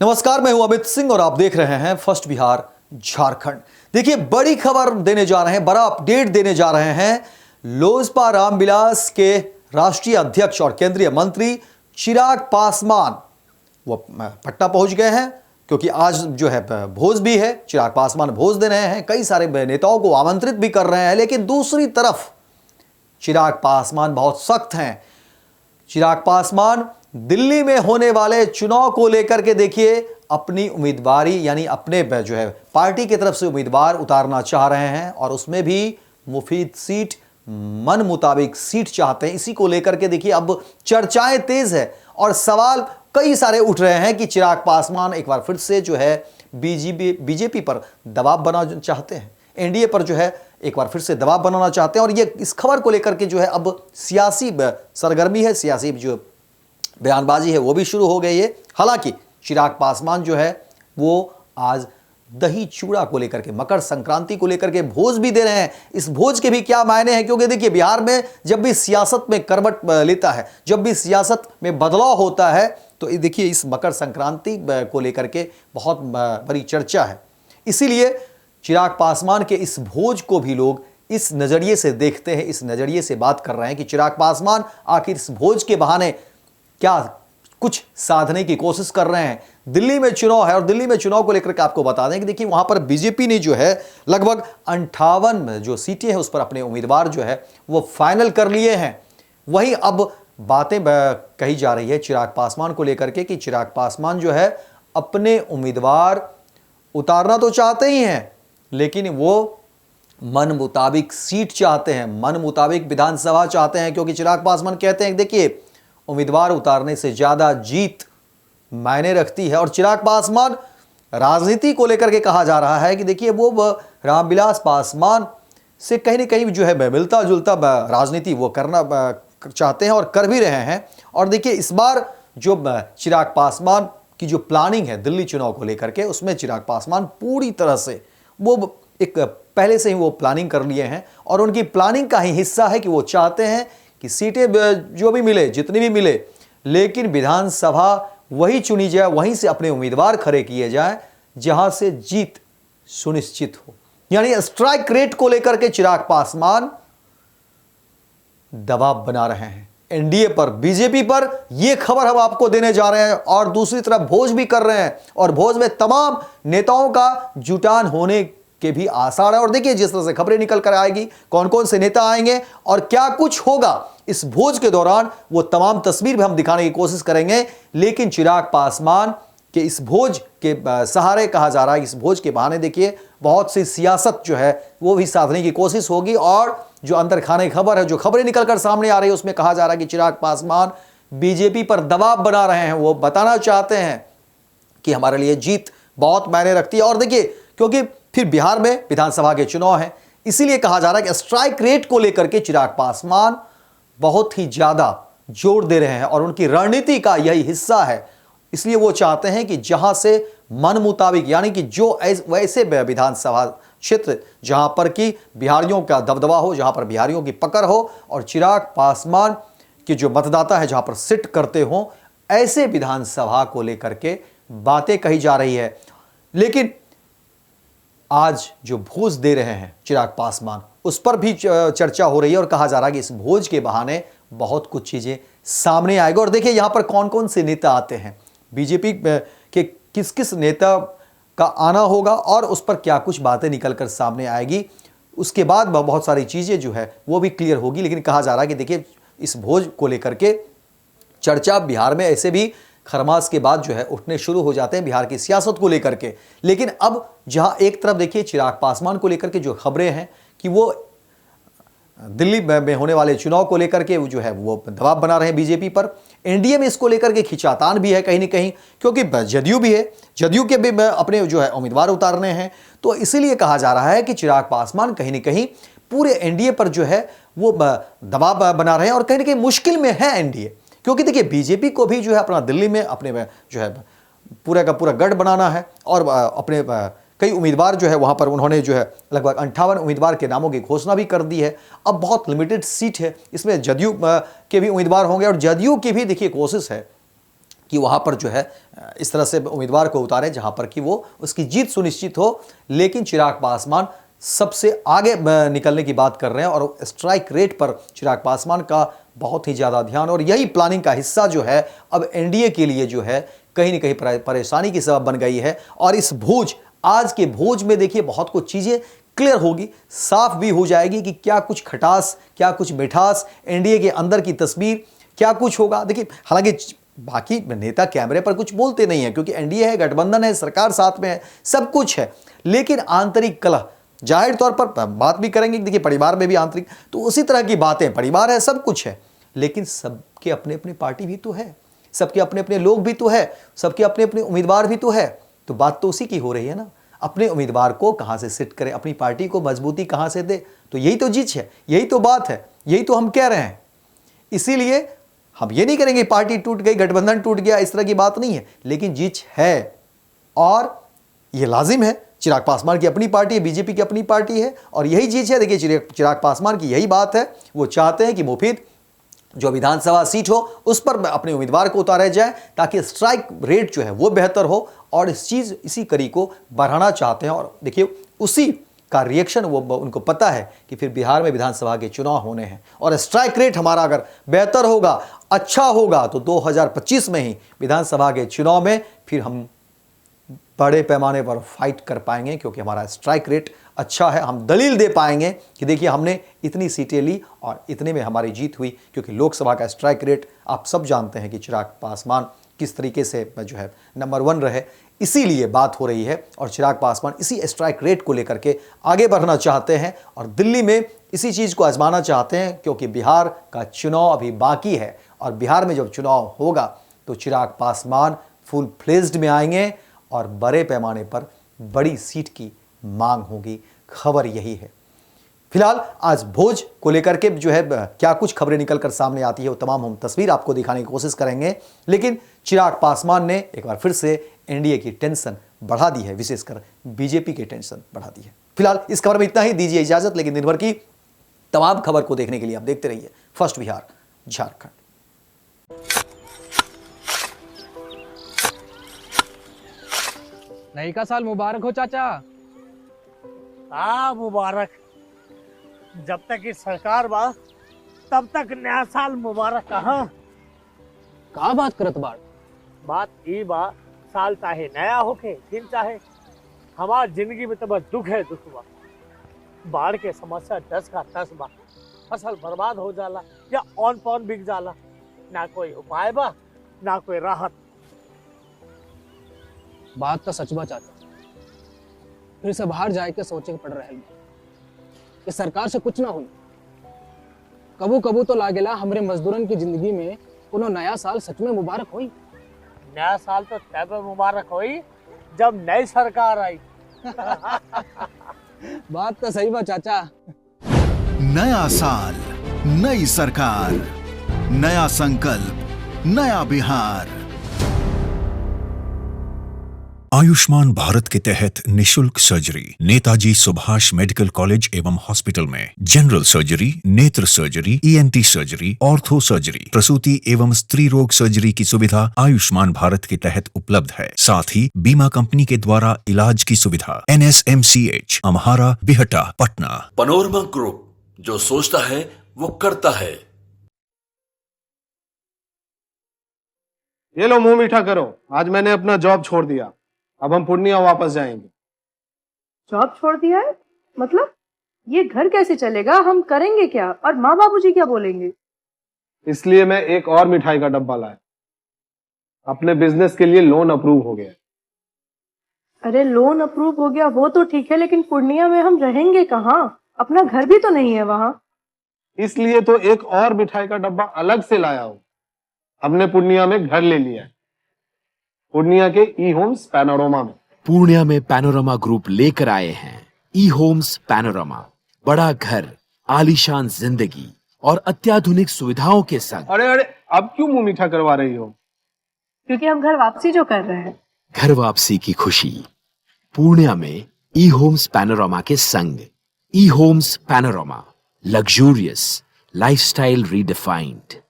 नमस्कार, मैं हूं अमित सिंह और आप देख रहे हैं फर्स्ट बिहार झारखंड। देखिए, बड़ी खबर देने जा रहे हैं, बड़ा अपडेट देने जा रहे हैं। लोजपा रामविलास के राष्ट्रीय अध्यक्ष और केंद्रीय मंत्री चिराग पासवान वो पटना पहुंच गए हैं, क्योंकि आज जो है भोज भी है। चिराग पासवान भोज दे रहे हैं, कई सारे नेताओं को आमंत्रित भी कर रहे हैं। लेकिन दूसरी तरफ चिराग पासवान बहुत सख्त हैं। चिराग पासवान दिल्ली में होने वाले चुनाव को लेकर के देखिए अपनी उम्मीदवारी यानी अपने जो है पार्टी की तरफ से उम्मीदवार उतारना चाह रहे हैं, और उसमें भी मुफीद सीट, मन मुताबिक सीट चाहते हैं। इसी को लेकर के देखिए अब चर्चाएं तेज है और सवाल कई सारे उठ रहे हैं कि चिराग पासवान एक बार फिर से जो है बीजेपी पर दबाव बनाना चाहते हैं, एनडीए पर जो है एक बार फिर से दबाव बनाना चाहते हैं। और ये इस खबर को लेकर के जो है अब सियासी सरगर्मी है, सियासी जो बयानबाजी है वो भी शुरू हो गई है। हालांकि चिराग पासवान जो है वो आज दही चूड़ा को लेकर के, मकर संक्रांति को लेकर के भोज भी दे रहे हैं। इस भोज के भी क्या मायने हैं, क्योंकि देखिए बिहार में जब भी सियासत में करवट लेता है, जब भी सियासत में बदलाव होता है, तो देखिए इस मकर संक्रांति को लेकर के बहुत बड़ी चर्चा है। इसीलिए चिराग पासवान के इस भोज को भी लोग इस नजरिए से देखते हैं, इस नजरिए से बात कर रहे हैं कि चिराग पासवान आखिर इस भोज के बहाने क्या कुछ साधने की कोशिश कर रहे हैं। दिल्ली में चुनाव है और दिल्ली में चुनाव को लेकर के आपको बता दें कि देखिए वहां पर बीजेपी ने जो है लगभग 58 जो सीटें हैं उस पर अपने उम्मीदवार जो है वो फाइनल कर लिए हैं। वहीं अब बातें कही जा रही है चिराग पासवान को लेकर के कि चिराग पासवान जो है अपने उम्मीदवार उतारना तो चाहते ही हैं, लेकिन वो मन मुताबिक सीट चाहते हैं, मन मुताबिक विधानसभा चाहते हैं। क्योंकि चिराग पासवान कहते हैं देखिए उम्मीदवार उतारने से ज्यादा जीत मायने रखती है। और चिराग पासवान राजनीति को लेकर के कहा जा रहा है कि देखिए वो रामविलास पासवान से कहीं ना कहीं जो है मिलता जुलता राजनीति वो करना चाहते हैं और कर भी रहे हैं। और देखिए इस बार जो चिराग पासवान की जो प्लानिंग है दिल्ली चुनाव को लेकर के, उसमें चिराग पासवान पूरी तरह से वो एक पहले से ही वो प्लानिंग कर लिए हैं, और उनकी प्लानिंग का ही हिस्सा है कि वो चाहते हैं कि सीटें जो भी मिले, जितनी भी मिले, लेकिन विधानसभा वही चुनी जाए, वहीं से अपने उम्मीदवार खड़े किए जाए जहां से जीत सुनिश्चित हो। यानी स्ट्राइक रेट को लेकर के चिराग पासवान दबाव बना रहे हैं एनडीए पर, बीजेपी पर। यह खबर हम आपको देने जा रहे हैं। और दूसरी तरफ भोज भी कर रहे हैं, और भोज में तमाम नेताओं का जुटान होने के भी आसार है। और देखिए जिस तरह से खबरें निकल कर आएगी, कौन कौन से नेता आएंगे और क्या कुछ होगा इस भोज के दौरान, वो तमाम तस्वीर भी हम दिखाने की कोशिश करेंगे। लेकिन चिराग पासवान के इस भोज के सहारे कहा जा रहा है, इस भोज के बहाने देखिए बहुत सी सियासत जो है वो भी साधने की कोशिश होगी। और जो अंदर खाने खबर है, जो खबरें निकल कर सामने आ रही है, उसमें कहा जा रहा है कि चिराग पासवान बीजेपी पर दबाव बना रहे हैं। वो बताना चाहते हैं कि हमारे लिए जीत बहुत मायने रखती है। और देखिए क्योंकि फिर बिहार में विधानसभा के चुनाव हैं, इसीलिए कहा जा रहा है कि स्ट्राइक रेट को लेकर के चिराग पासवान बहुत ही ज्यादा जोर दे रहे हैं, और उनकी रणनीति का यही हिस्सा है। इसलिए वो चाहते हैं कि जहां से मन मुताबिक, यानी कि जो वैसे विधानसभा क्षेत्र जहां पर कि बिहारियों का दबदबा हो, जहां पर बिहारियों की पकड़ हो, और चिराग पासवान के जो मतदाता है जहां पर सिट करते हो, ऐसे विधानसभा को लेकर के बातें कही जा रही है। लेकिन आज जो भोज दे रहे हैं चिराग पासवान, उस पर भी चर्चा हो रही है, और कहा जा रहा है कि इस भोज के बहाने बहुत कुछ चीजें सामने आएगा। और देखिए यहां पर कौन कौन से नेता आते हैं, बीजेपी के किस किस नेता का आना होगा, और उस पर क्या कुछ बातें निकलकर सामने आएगी, उसके बाद बहुत सारी चीजें जो है वो भी क्लियर होगी। लेकिन कहा जा रहा है कि देखिए इस भोज को लेकर के चर्चा बिहार में ऐसे भी खरमास के बाद जो है उठने शुरू हो जाते हैं बिहार की सियासत को लेकर के। लेकिन अब जहां एक तरफ देखिए चिराग पासवान को लेकर के जो खबरें हैं कि वो दिल्ली में होने वाले चुनाव को लेकर के जो है वो दबाव बना रहे हैं बीजेपी पर, एनडीए में इसको लेकर के खिंचातान भी है कहीं ना कहीं, क्योंकि जदयू भी है, जदयू के भी अपने जो है उम्मीदवार उतारने हैं। तो इसीलिए कहा जा रहा है कि चिराग पासवान कहीं ना कहीं पूरे एनडीए पर जो है वो दबाव बना रहे हैं, और कहीं ना कहीं मुश्किल में है एनडीए। क्योंकि देखिए बीजेपी को भी जो है अपना दिल्ली में अपने जो है पूरा का पूरा गढ़ बनाना है, और अपने कई उम्मीदवार जो है वहां पर उन्होंने जो है लगभग 58 उम्मीदवार के नामों की घोषणा भी कर दी है। अब बहुत लिमिटेड सीट है, इसमें जदयू के भी उम्मीदवार होंगे, और जदयू की भी देखिए कोशिश है कि वहाँ पर जो है इस तरह से उम्मीदवार को उतारें जहाँ पर कि वो उसकी जीत सुनिश्चित हो। लेकिन चिराग पासवान सबसे आगे निकलने की बात कर रहे हैं और स्ट्राइक रेट पर चिराग पासवान का बहुत ही ज़्यादा ध्यान, और यही प्लानिंग का हिस्सा जो है अब एनडीए के लिए जो है कहीं ना कहीं परेशानी की सबब बन गई है। और इस भोज, आज के भोज में देखिए बहुत कुछ चीज़ें क्लियर होगी, साफ भी हो जाएगी कि क्या कुछ खटास, क्या कुछ मिठास, एनडीए के अंदर की तस्वीर क्या कुछ होगा। देखिए हालांकि बाकी नेता कैमरे पर कुछ बोलते नहीं है क्योंकि एनडीए है, गठबंधन है, सरकार साथ में है, सब कुछ है, लेकिन आंतरिक कलह जाहिर तौर पर बात भी करेंगे। देखिए परिवार में भी आंतरिक, तो उसी तरह की बातें, परिवार है, सब कुछ है, लेकिन सबके अपने अपने पार्टी भी तो है, सबके अपने अपने लोग भी तो है, सबके अपने अपने उम्मीदवार भी तो है। तो बात तो उसी की हो रही है ना, अपने उम्मीदवार को कहां से सिट करे, अपनी पार्टी को मजबूती कहां से दे। तो यही तो जीत है, यही तो बात है, यही तो हम कह रहे हैं। इसीलिए हम ये नहीं करेंगे पार्टी टूट गई, गठबंधन टूट गया, इस तरह की बात नहीं है, लेकिन जीत है और यह लाजिम है। चिराग पासवान की अपनी पार्टी है, बीजेपी की अपनी पार्टी है और यही चीज है। देखिए चिराग पासवान की यही बात है, वो चाहते हैं कि मुफीद जो विधानसभा सीट हो उस पर अपने उम्मीदवार को उतारा जाए ताकि स्ट्राइक रेट जो है वो बेहतर हो, और इसी कड़ी को बढ़ाना चाहते हैं। और देखिए उसी का रिएक्शन वो उनको पता है कि फिर बिहार में विधानसभा के चुनाव होने हैं और स्ट्राइक रेट हमारा अगर बेहतर होगा, अच्छा होगा, तो 2025 में ही विधानसभा के चुनाव में फिर हम बड़े पैमाने पर फाइट कर पाएंगे क्योंकि हमारा स्ट्राइक रेट अच्छा है। हम दलील दे पाएंगे कि देखिए हमने इतनी सीटें ली और इतने में हमारी जीत हुई, क्योंकि लोकसभा का स्ट्राइक रेट आप सब जानते हैं कि चिराग पासवान किस तरीके से जो है नंबर 1 रहे, इसीलिए बात हो रही है। और चिराग पासवान इसी स्ट्राइक रेट को लेकर के आगे बढ़ना चाहते हैं और दिल्ली में इसी चीज़ को आजमाना चाहते हैं, क्योंकि बिहार का चुनाव अभी बाकी है और बिहार में जब चुनाव होगा तो चिराग पासवान फुल फ्लेज्ड में आएंगे और बड़े पैमाने पर बड़ी सीट की मांग होगी। खबर यही है। फिलहाल आज भोज को लेकर के जो है क्या कुछ खबरें निकलकर सामने आती है वो तमाम हम तस्वीर आपको दिखाने की कोशिश करेंगे, लेकिन चिराग पासवान ने एक बार फिर से एनडीए की टेंशन बढ़ा दी है, विशेषकर बीजेपी की टेंशन बढ़ा दी है। फिलहाल इस खबर में इतना ही, दीजिए इजाजत, लेकिन दिन भर की तमाम खबर को देखने के लिए आप देखते रहिए फर्स्ट बिहार झारखंड। नई का साल मुबारक हो चाचा। हाँ मुबारक, जब तक इस सरकार बा तब तक नया साल मुबारक। कहाँ का बात करत बाड़? बात ई बा, साल चाहे नया होके दिन चाहे, हमार जिंदगी में तो बस दुख है, दुख बा। बाढ़ के समस्या 10 का 10 बा, फसल बर्बाद हो जाला या ऑन पॉन बिक जाला, ना कोई उपाय बा ना कोई राहत। बात तो सच बा चाचा, फिर से बाहर जाए के सोचे के पड़ रहे कि सरकार से कुछ ना हुई। कबू कबू तो लागेला हमरे मजदूरन की जिंदगी में कोनो नया साल सच में मुबारक हुई। नया साल तो तब मुबारक हुई जब नई सरकार आई। बात तो सही बा चाचा। नया साल, नई सरकार, नया संकल्प, नया बिहार। आयुष्मान भारत के तहत निशुल्क surgery Netaji Subhash medical college एवं हॉस्पिटल में जनरल सर्जरी, नेत्र surgery, ENT surgery, ortho surgery, प्रसूति एवं स्त्री रोग सर्जरी की सुविधा आयुष्मान भारत के तहत उपलब्ध है। साथ ही बीमा कंपनी के द्वारा इलाज की सुविधा। NSMCH, Amhara, Bihta, Patna. Panorama group, जो सोचता है वो करता है। ये लो मुंह मीठा करो, आज मैंने अपना जॉब छोड़ दिया, अब हम पूर्णिया वापस जाएंगे। जॉब छोड़ दिया है? मतलब ये घर कैसे चलेगा? हम करेंगे क्या? और माँ बाबूजी क्या बोलेंगे? इसलिए मैं एक और मिठाई का डब्बा लाया, अपने बिजनेस के लिए लोन अप्रूव हो गया। अरे लोन अप्रूव हो गया वो तो ठीक है, लेकिन पूर्णिया में हम रहेंगे कहाँ? अपना घर भी तो नहीं है वहाँ। इसलिए तो एक और मिठाई का डब्बा अलग से लाया हूँ। हमने पूर्णिया में घर ले लिया है, पूर्णिया के ई होम्स पैनोरमा में। पूर्णिया में पैनोरमा ग्रुप लेकर आए हैं ई होम्स पैनोरमा। बड़ा घर, आलीशान जिंदगी और अत्याधुनिक सुविधाओं के संग। अरे अरे, अब क्यों मुंह मीठा करवा रही हो? क्योंकि हम घर वापसी जो कर रहे हैं। घर वापसी की खुशी पूर्णिया में ई होम्स पैनोरमा के संग। E Homes Panorama, luxurious lifestyle redefined.